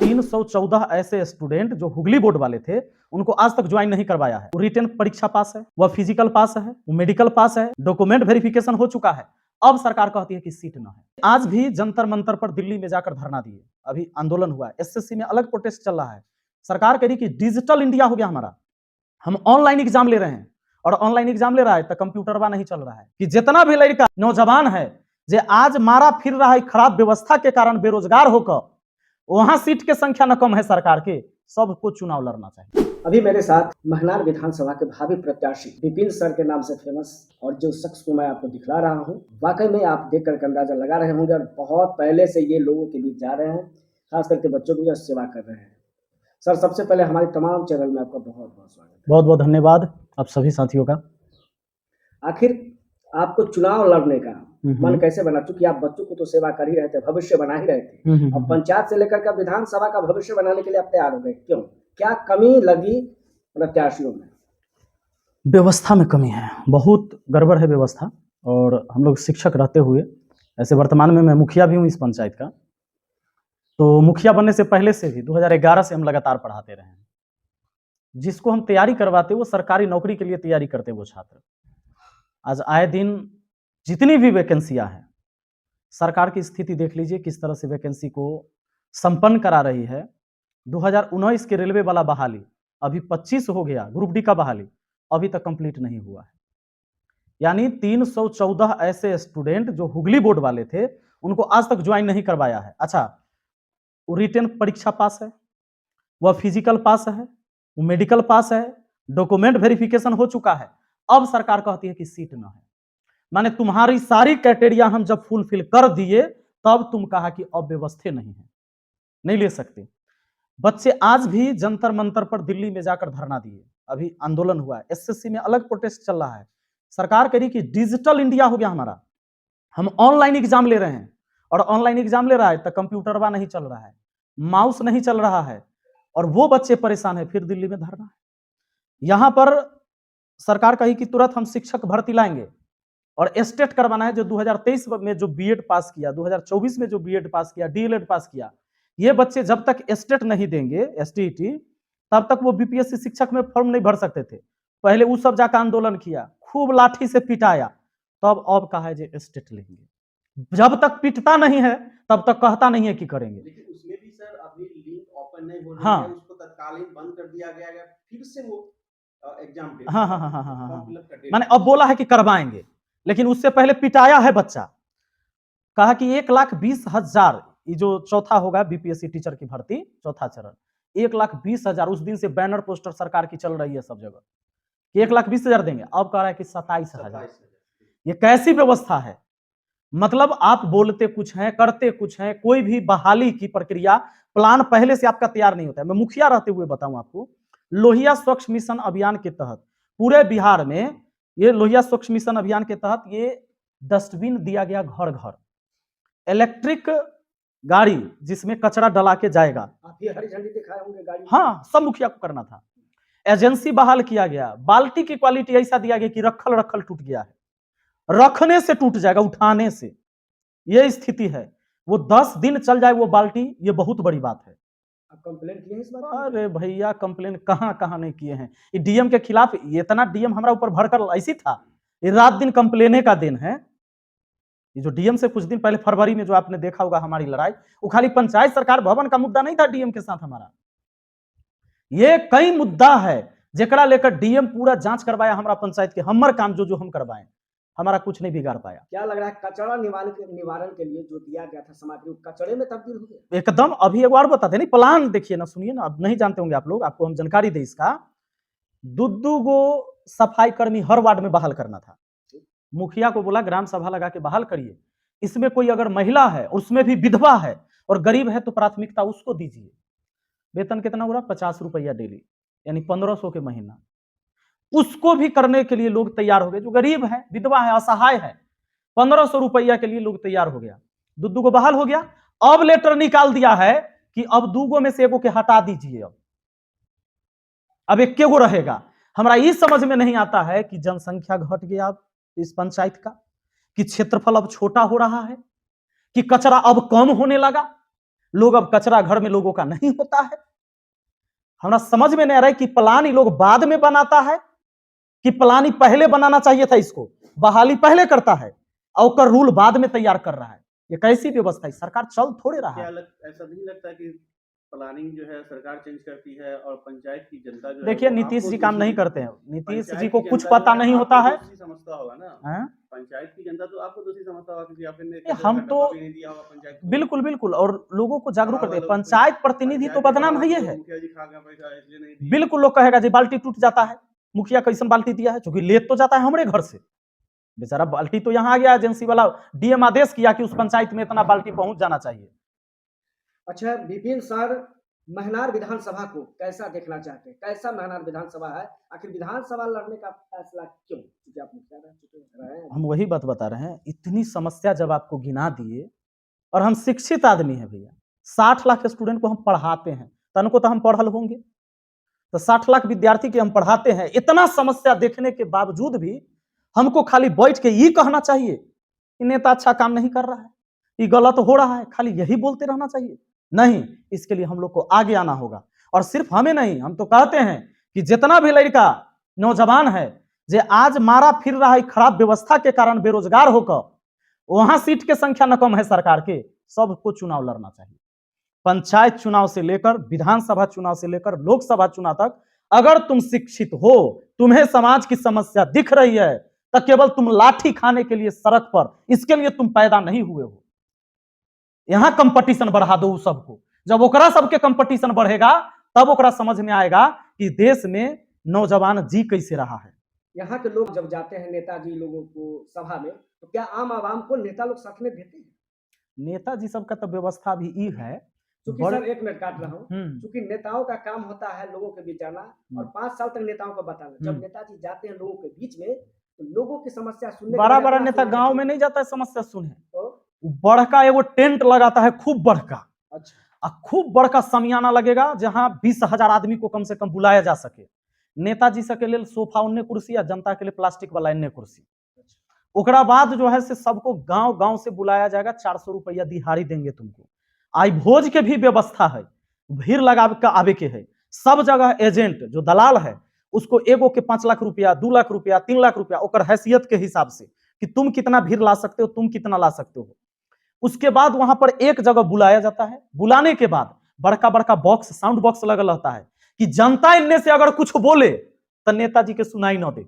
314 ऐसे स्टूडेंट जो हुगली बोर्ड वाले थे उनको आज तक ज्वाइन नहीं करवाया है। वो रिटन परीक्षा पास है, वह फिजिकल पास है, वो मेडिकल पास है, डॉक्यूमेंट वेरिफिकेशन हो चुका है। अब सरकार कहती है कि सीट न है। आज भी जंतर मंतर पर दिल्ली में जाकर धरना दिए, अभी आंदोलन हुआ है। एसएससी में अलग प्रोटेस्ट चल रहा है। सरकार कह रही कि डिजिटल इंडिया हो गया हमारा, हम ऑनलाइन एग्जाम ले रहे हैं और ऑनलाइन एग्जाम ले रहा है तो कंप्यूटरवा नहीं चल रहा है कि जितना भी लड़का नौजवान है जो आज मारा फिर रहा है खराब व्यवस्था के कारण बेरोजगार होकर, वहां सीट के संख्या न कम है सरकार के, सबको चुनाव लड़ना चाहिए। अभी मेरे साथ महनार विधानसभा के भावी प्रत्याशी विपिन सर के नाम से फेमस और जो शख्स को मैं आपको दिखला रहा हूं, वाकई में आप देख करके अंदाजा लगा रहे होंगे और बहुत पहले से ये लोगों के बीच जा रहे हैं, खास करके बच्चों की सेवा कर रहे हैं। सर, सबसे पहले हमारे तमाम चैनल में आपका बहुत बहुत स्वागत है। बहुत बहुत धन्यवाद आप सभी साथियों का। आखिर आपको चुनाव लड़ने का मन कैसे बना? चूंकि आप बच्चों को तो सेवा कर ही रहे थे, भविष्य बना ही रहे थे, और पंचायत से लेकर के विधानसभा का भविष्य बनाने के लिए आप तैयार हो गए। क्यों, क्या कमी लगी प्रत्याशियों में? व्यवस्था में कमी है, बहुत गड़बड़ है व्यवस्था। और हम लोग शिक्षक रहते हुए, ऐसे वर्तमान में मैं मुखिया भी हूँ इस पंचायत का, तो मुखिया बनने से पहले से भी 2011 से हम लगातार पढ़ाते रहे हैं। जिसको हम तैयारी करवाते वो सरकारी नौकरी के लिए तैयारी करते वो छात्र, आज आए दिन जितनी भी वैकेंसियां हैं, सरकार की स्थिति देख लीजिए किस तरह से वैकेंसी को संपन्न करा रही है। 2019 के रेलवे वाला बहाली अभी 25 हो गया, ग्रुप डी का बहाली अभी तक कंप्लीट नहीं हुआ है। यानी 314 ऐसे स्टूडेंट जो हुगली बोर्ड वाले थे उनको आज तक ज्वाइन नहीं करवाया है। अच्छा, वो रिटन परीक्षा पास है, वह फिजिकल पास है, वो मेडिकल पास है, डॉक्यूमेंट वेरिफिकेशन हो चुका है। अब सरकार कहती है कि सीट न है। माने तुम्हारी सारी क्राइटेरिया हम जब फुलफिल कर दिए तब तुम कहा कि अब व्यवस्था नहीं है, नहीं ले सकते। बच्चे आज भी जंतर मंतर पर दिल्ली में जाकर धरना दिए, अभी आंदोलन हुआ है। एसएससी में अलग प्रोटेस्ट चल रहा है। सरकार कह रही कि डिजिटल इंडिया हो गया हमारा, हम ऑनलाइन एग्जाम ले रहे हैं और ऑनलाइन एग्जाम ले रहा है तो कंप्यूटरवा नहीं चल रहा है, माउस नहीं चल रहा है, और वो बच्चे परेशान है। फिर दिल्ली में धरना है। यहां पर सरकार कही कि तुरंत हम शिक्षक भर्ती लाएंगे और एस्टेट करवाना है। जो 2023 में जो बीएड पास किया, 2024 में जो बीएड पास किया, डीएलएड पास किया, ये बच्चे जब तक एस्टेट नहीं देंगे, एसटीईटी, तब तक वो बीपीएससी शिक्षक में फॉर्म नहीं भर सकते थे। पहले वो सब जाकर आंदोलन किया, खूब लाठी से पिटाया, तब अब कहा है जो एस्टेट लेंगे। जब तक पिटता नहीं है तब तक कहता नहीं है कि करेंगे। लेकिन उसमें भी सर अभी लिंक ओपन नहीं हो रही हाँ, है, उसको तत्कालीन बंद कर दिया गया है, फिर से वो एग्जाम डेट मैंने अब बोला है कि करवाएंगे, लेकिन उससे पहले पिटाया है बच्चा। कहा कि 1,20,000, ये जो चौथा होगा बीपीएससी टीचर की भर्ती, चौथा चरण, 1,20,000, उस दिन से बैनर पोस्टर सरकार की चल रही है सब जगह कि 1,20,000 देंगे। अब कह रहा है कि 27,000। ये कैसी व्यवस्था है? मतलब आप बोलते कुछ हैं, करते कुछ हैं। कोई भी बहाली की प्रक्रिया प्लान पहले से आपका तैयार नहीं होता है। मैं मुखिया रहते हुए बताऊं आपको, लोहिया स्वच्छ मिशन अभियान के तहत पूरे बिहार में, ये लोहिया स्वच्छ मिशन अभियान के तहत ये डस्टबिन दिया गया घर घर, इलेक्ट्रिक गाड़ी जिसमें कचरा डला के जाएगा। आप ये हरी झंडी दिखाए होंगे गाड़ी? हाँ, सब मुखिया को करना था। एजेंसी बहाल किया गया, बाल्टी की क्वालिटी ऐसा दिया गया कि रखल रखल टूट गया है, रखने से टूट जाएगा, उठाने से। ये स्थिति है। वो 10 दिन चल जाए वो बाल्टी, ये बहुत बड़ी बात है। आप कंप्लेंट किए इस बात? अरे भैया, कंप्लेन कहां कहां नहीं किए हैं। ये डीएम के खिलाफ, ये इतना डीएम हमारा ऊपर भड़कर ऐसी था, ये रात दिन कंप्लेने का दिन है। ये जो डीएम से कुछ दिन पहले फरवरी में जो आपने देखा होगा हमारी लड़ाई, वो खाली पंचायत सरकार भवन का मुद्दा नहीं था डीएम के साथ हमारा। ये कई मुद्दा है जेकरा लेकर डीएम पूरा जांच करवाया हमारा पंचायत के। हमर काम जो हम करवाए, हमारा कुछ नहीं बिगाड़ पाया। क्या लग रहा है कचरा निवारण के लिए जो दिया गया था सामग्री, कचरे में तब्दील हो गया? एकदम। अभी एक बार बताते नहीं, प्लान देखिए ना, सुनिए ना, अब नहीं जानते होंगे आप लोग, आपको हम जानकारी दे इसका। 2 गो सफाई कर्मी हर वार्ड में बहाल करना था। मुखिया को बोला ग्राम सभा लगा के बहाल करिए। इसमें कोई अगर महिला है, उसमें भी विधवा है और गरीब है तो प्राथमिकता उसको दीजिए। वेतन कितना हो रहा? 50 रुपया डेली, यानी 1500 के महीना। उसको भी करने के लिए लोग तैयार हो गए। जो गरीब है, विधवा है, असहाय है, 1500 रुपया के लिए लोग तैयार हो गया। 2 को बहाल हो गया। अब लेटर निकाल दिया है कि अब 2 में से 1 के हटा दीजिए, अब 1 गो रहेगा। हमारा ये समझ में नहीं आता है कि जनसंख्या घट गया अब इस पंचायत का, कि क्षेत्रफल अब छोटा हो रहा है, कि कचरा अब कम होने लगा। लोग अब कचरा घर में लोगों का नहीं होता है। हमारा समझ में नहीं आ रहा है कि प्लान ये लोग बाद में बनाता है कि प्लान ही पहले बनाना चाहिए था। इसको बहाली पहले करता है और रूल बाद में तैयार कर रहा है। ये कैसी व्यवस्था है? सरकार चल थोड़े रहा है। ऐसा नहीं लगता कि प्लानिंग जो है सरकार चेंज करती है और पंचायत की जनता जो देखिए, है नीतीश जी काम नहीं करते हैं। नीतीश जी को कुछ जनता पता नहीं होता है। समझता होगा ना, हैं? पंचायत की जनता तो आपको दोषी समझता होगा कि आपने हम तो नहीं दिया होगा पंचायत को। बिल्कुल बिल्कुल, और लोगों को जागरूक करते हैं। पंचायत प्रतिनिधि तो बदनाम है, ये है। मुखिया जी खा गया पैसा इसलिए नहीं दिया। बिल्कुल, लोग कहेगा जी बाल्टी टूट जाता है, मुखिया कैसन बाल्टी दिया है, क्योंकि लेट तो जाता है हमारे घर से। बेचारा बाल्टी तो यहाँ आ गया, एजेंसी वाला डीएम आदेश किया कि उस पंचायत में इतना बाल्टी पहुंच जाना चाहिए। अच्छा, विपिन सर महनार विधानसभा को कैसा देखना चाहते हैं? कैसा महनार विधानसभा है? आखिर विधानसभा लड़ने का फैसला क्यों? क्योंकि आप मुखिया रह चुके हैं। हम वही बात बता रहे हैं, इतनी समस्या जब आपको गिना दिए, और हम शिक्षित आदमी हैं भैया, 60 लाख स्टूडेंट को हम पढ़ाते हैं, तनको तो हम पढ़ल होंगे, तो 60 लाख विद्यार्थी के हम पढ़ाते हैं। इतना समस्या देखने के बावजूद भी हमको खाली बैठ के ये कहना चाहिए कि नेता अच्छा काम नहीं कर रहा है, ये गलत हो रहा है, खाली यही बोलते रहना चाहिए? नहीं, इसके लिए हम लोग को आगे आना होगा। और सिर्फ हमें नहीं, हम तो कहते हैं कि जितना भी लड़का नौजवान है जो आज मारा फिर रहा है खराब व्यवस्था के कारण बेरोजगार होकर, वहां सीट के संख्या न कम है सरकार के, सबको चुनाव लड़ना चाहिए। पंचायत चुनाव से लेकर विधानसभा चुनाव से लेकर लोकसभा चुनाव तक, अगर तुम शिक्षित हो, तुम्हें समाज की समस्या दिख रही है, तो केवल तुम लाठी खाने के लिए सड़क पर, इसके लिए तुम पैदा नहीं हुए हो। यहां कंपटीशन बढ़ा दो सबको, जब ओकरा सबके कंपटीशन बढ़ेगा तब ओकरा समझ में आएगा कि देश में नौजवान जी कैसे रहा है। यहाँ के लोग जब जाते हैं नेताजी लोगों को सभा में, तो क्या आम आवाम को नेता लोग सखने देते हैं? नेताजी सबका तो व्यवस्था भी ई है। क्योंकि सर, एक मिनट काट रहा हूँ, हम्म। क्योंकि नेताओं का काम होता है लोगों के बीच जाना और 5 साल तक नेताओं को बताना। जब नेताजी जाते हैं लोगों के बीच में, तो लोगों की समस्या सुनने, बड़ा बड़ा नेता गांव में नहीं जाता है समस्या सुने, तो बड़का एगो टेंट लगाता है, खूब बड़का, अच्छा, खूब बड़का समियाना लगेगा जहां 20,000 आदमी को कम से कम बुलाया जा सके। नेताजी सब के लिए सोफा उन्ने कुर्सी, या जनता के लिए प्लास्टिक वाला इन्ने कुर्सी। ओकरा बाद जो है से सबको गांव गांव से बुलाया जाएगा, 400 रुपया दिहाड़ी देंगे तुमको। आई भोज के भी व्यवस्था है, भीड़ लगा के आवे के है। सब जगह एजेंट जो दलाल है उसको एगो के 5 लाख रुपया, 2 लाख रुपया, 3 लाख रुपया, ओकर हैसियत के हिसाब से कि तुम कितना भीड़ ला सकते हो, तुम कितना ला सकते हो। उसके बाद वहां पर एक जगह बुलाया जाता है। बुलाने के बाद बड़का बड़का बॉक्स, साउंड बॉक्स लगल रहता है कि जनता इनमें से अगर कुछ बोले तो नेताजी के सुनाई न दे,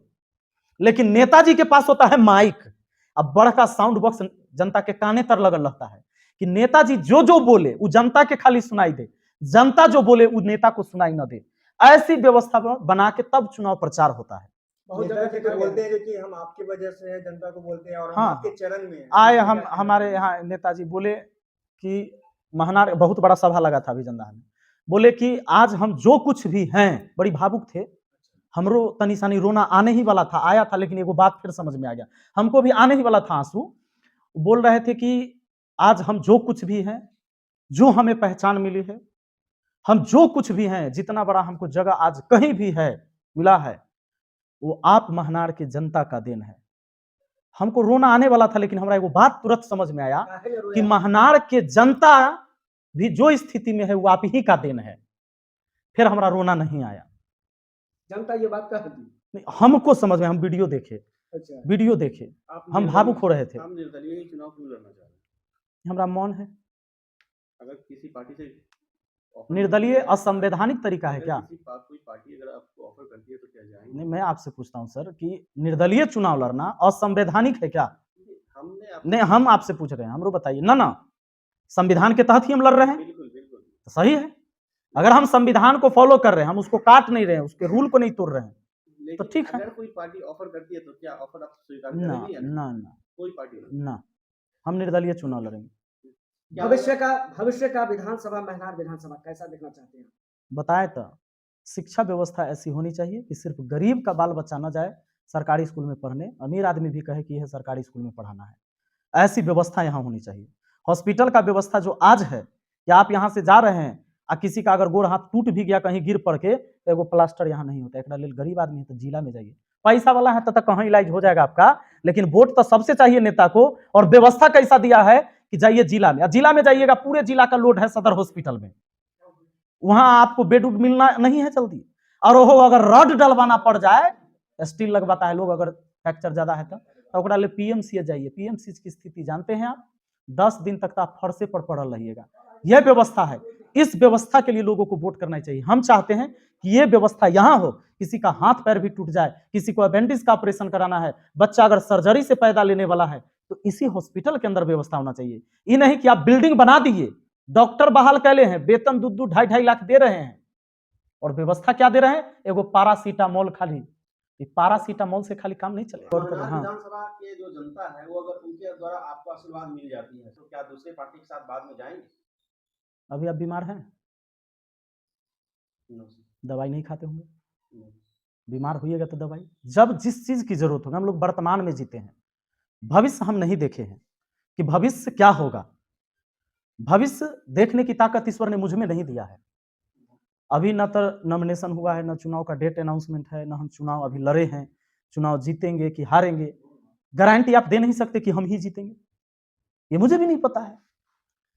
लेकिन नेताजी के पास होता है माइक। अब बड़का साउंड बॉक्स जनता के काने तर लगल रहता है कि नेताजी जो जो बोले वो जनता के खाली सुनाई दे, जनता जो बोले वो नेता को सुनाई न दे। ऐसी व्यवस्था बना के तब चुनाव प्रचार होता है। बहुत जगह देखा बोलते हैं कि हम आपकी वजह से है, जनता को बोलते हैं और हम हाँ, आपके चरण में हैं। आए हम, हमारे यहाँ नेताजी बोले कि महनार बहुत बड़ा सभा लगा था अभी जंदाहा में, बोले कि आज हम जो कुछ भी हैं, बड़ी भावुक थे, हमरो तनी सानी रोना आने ही वाला था, आया था, लेकिन एगो बात फिर समझ में आ गया, हमको भी आने ही वाला था आंसू। बोल रहे थे कि आज हम जो कुछ भी हैं, जो हमें पहचान मिली है, हम जो कुछ भी हैं, जितना बड़ा हमको जगह आज कहीं भी है मिला है, वो आप महनार के जनता का देन है। हमको रोना आने वाला था, लेकिन हमारा एगो बात तुरंत समझ में आया कि महनार के जनता भी जो स्थिति में है वो आप ही का देन है। फिर हमारा रोना नहीं आया। जनता ये बात कह दी, हमको समझ में, हम वीडियो देखे, अच्छा, वीडियो देखे, हम भावुक हो रहे थे। हम निर्दलीय चुनाव क्यों लड़ना चाह रहे हैं? हमारा मन है। अगर किसी पार्टी से निर्दलीय असंवैधानिक तरीका है क्या? कोई पार्टी अगर आपको ऑफर करती है तो क्या जाएंगे? नहीं, मैं आपसे पूछता हूं सर कि निर्दलीय चुनाव लड़ना असंवैधानिक है क्या? नहीं, हम आपसे पूछ रहे हैं, हमरो बताइए ना। ना, संविधान के तहत ही हम लड़ रहे हैं। बिल्कुल बिल्कुल, तो सही है। अगर हम संविधान को फॉलो कर रहे हैं, हम उसको काट नहीं रहे हैं, उसके रूल को नहीं तोड़ रहे हैं, तो ठीक है। अगर कोई पार्टी ऑफर करती है तो क्या ऑफर आप स्वीकार ना करेंगे या नहीं? ना ना, कोई पार्टी ना, हम निर्दलीय चुनाव लड़ेंगे। भविष्य का विधानसभा, महनार विधानसभा कैसा देखना चाहते हैं? बताए तो, शिक्षा व्यवस्था ऐसी होनी चाहिए कि सिर्फ गरीब का बाल बच्चा न जाए सरकारी स्कूल में पढ़ने, अमीर आदमी भी कहे कि यह सरकारी स्कूल में पढ़ाना है, ऐसी व्यवस्था यहाँ होनी चाहिए। हॉस्पिटल का व्यवस्था जो आज है कि आप यहाँ से जा रहे हैं और किसी का अगर गोड़ हाथ टूट भी गया कहीं गिर पड़ के, तो एगो प्लास्टर यहाँ नहीं होता। एक गरीब आदमी है तो जिला में जाइए, पैसा वाला है तो कहाँ इलाज हो जाएगा आपका, लेकिन वोट तो सबसे चाहिए नेता को। और व्यवस्था कैसा दिया है कि जाइए जिला में, जिला में जाइएगा पूरे जिला का लोड है सदर हॉस्पिटल में, वहां आपको बेड उड मिलना नहीं है जल्दी। और वो अगर रड डलवाना पड़ जाए, स्टील लगवाता है लोग, अगर फ्रैक्चर ज्यादा है तो ओकरा लिए पीएमसीएच जाइए। पीएमसीएच की स्थिति जानते हैं आप, 10 दिन तक तो आप फर्शे पर पड़ल रहिएगा। यह व्यवस्था है, इस व्यवस्था के लिए लोगों को वोट करना चाहिए। हम चाहते हैं कि ये व्यवस्था यहाँ हो, किसी का हाथ पैर भी टूट जाए, किसी को अपेंडिक्स का ऑपरेशन कराना है, बच्चा अगर सर्जरी से पैदा लेने वाला है, तो इसी हॉस्पिटल के अंदर व्यवस्था होना चाहिए। ये नहीं कि आप बिल्डिंग बना दिए, डॉक्टर बहाल कैले हैं, वेतन 2-2 2.5 लाख दे रहे हैं, और व्यवस्था क्या दे रहे हैं, एगो पैरासीटामोल खाली। पैरासीटामोल से खाली काम नहीं चलेगा। महनार हाँ, विधानसभा के जो जनता है वो अगर उनके द्वारा आपको आशीर्वाद मिल जाती है तो क्या दूसरे पार्टी के साथ बाद में जाएंगे? अभी आप बीमार हैं, नो। दवाई नहीं खाते होंगे, बीमार होइएगा तो दवाई। जब जिस चीज की जरूरत होगी, हम लोग वर्तमान में जीते हैं, भविष्य हम नहीं देखे हैं कि भविष्य क्या होगा। भविष्य देखने की ताकत ईश्वर ने मुझ में नहीं दिया है। अभी न तो नॉमिनेशन हुआ है, न चुनाव का डेट अनाउंसमेंट है, न हम चुनाव अभी लड़े हैं। चुनाव जीतेंगे कि हारेंगे, गारंटी आप दे नहीं सकते कि हम ही जीतेंगे, ये मुझे भी नहीं पता है।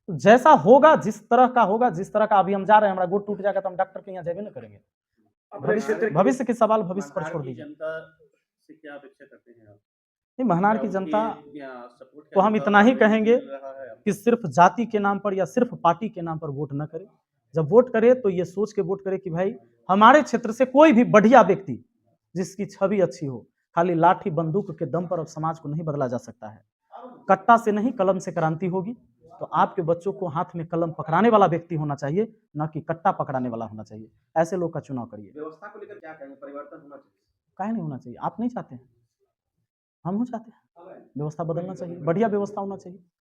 तो जैसा होगा, जिस तरह का होगा, जिस तरह का अभी हम जा रहे हैं, हमारा गोड़ टूट जाएगा तो हम डॉक्टर के यहाँ जाबे न करेंगे। भविष्य के सवाल भविष्य पर छोड़ दीजिए। जनता से क्या अपेक्षा करते हैं आप? नहीं, महनार की जनता सपोर्ट को हम इतना ही कहेंगे कि सिर्फ जाति के नाम पर या सिर्फ पार्टी के नाम पर वोट न करे। जब वोट करे तो ये सोच के वोट करे कि भाई हमारे क्षेत्र से कोई भी बढ़िया व्यक्ति जिसकी छवि अच्छी हो, खाली लाठी बंदूक के दम पर अब समाज को नहीं बदला जा सकता है। कट्टा से नहीं, कलम से क्रांति होगी। तो आपके बच्चों को हाथ में कलम पकड़ाने वाला व्यक्ति होना चाहिए, न कि कट्टा पकड़ाने वाला होना चाहिए। ऐसे लोग का चुनाव करिए। व्यवस्था को लेकर क्या कहेंगे, परिवर्तन होना चाहिए? काहे नहीं होना चाहिए? आप नहीं चाहते हैं, हम हो चाहते हैं। व्यवस्था बदलना चाहिए, बढ़िया व्यवस्था होना चाहिए।